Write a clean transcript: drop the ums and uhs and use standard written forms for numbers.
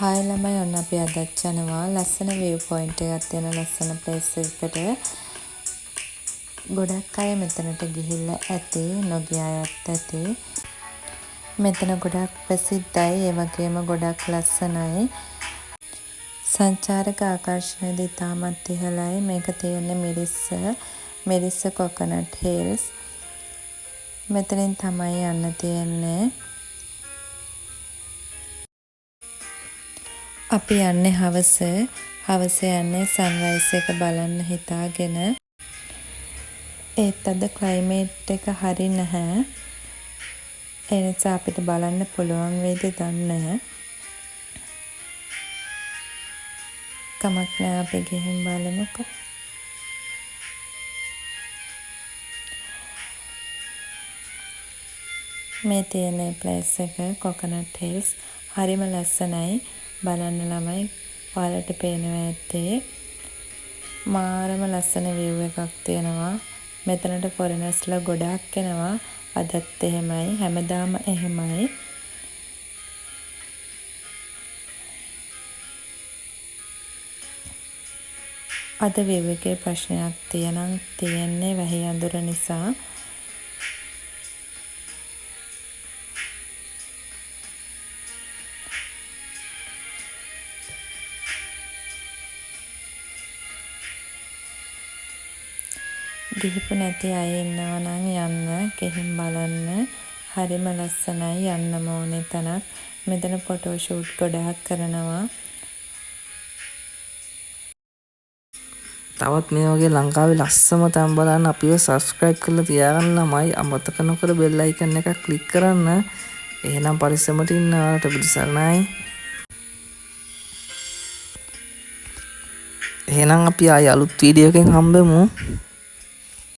හාය ළමයි ඔන්න අපි අදත් යනවා ලස්සන view point එකක් තියෙන ලස්සන place එකකට. ගොඩක් අය මෙතනට ගිහිල්ලා ඇති, නොගිය අයත් ඇති. මෙතන ගොඩක් ප්‍රසිද්ධයි, ඒ වගේම ගොඩක් ලස්සනයි. සංචාරක ආකර්ෂණයද ඉතාමත් ඉහළයි. මේක තියෙන්නේ මිරිස්ස කොකනට් හිල්ස්. මෙතනින් තමයි යන්න තියෙන්නේ. අපි යන්නේ හවස යන්නේ සන්රයිස් එක බලන්න හිතාගෙන. ඒත් අද ක්ලයිමේට් එක හරි නැහැ. ඒ නිසා අපිට බලන්න පුළුවන් වේද දන්නේ නැහැ. කමක් නැහැ, අපි ගිහින් බලමුකෝ. මේ තියෙන ප්ලේස් එක කොකනට් හිල්ස් හරිම ලස්සනයි. බලන්න ළමයි ඔයාලට පේනවා ඇත්තේ. මාරම ලස්සන view එකක් තියෙනවා. මෙතනට ෆොරිනර්ස්ලා ගොඩාක් එනවා. අදත් එහෙමයි, හැමදාම එහෙමයි. අද view එකේ ප්‍රශ්නයක් තියෙන්නේ වැහි අඳුර නිසා. ගිහිපු නැති අය ඉන්නවා නම් යන්න, ගිහින් බලන්න. හරිම ලස්සනයි, යන්නම ඕනේ තැනක්. මෙතන ෆොටෝ ෂූට් ගොඩාක් කරනවා. තවත් මේ වගේ ලංකාවේ ලස්සම තැන් බලන්න අපිව subscribe කරලා තියාගන්න ළමයි. අමතක නොකර bell icon එක click කරන්න. එහෙනම් පරිස්සමට ඉන්න. ඔයාලට බුදුසරණයි. එහෙනම් අපි ආයෙ අලුත් වීඩියෝ එකකින් හම්බෙමු.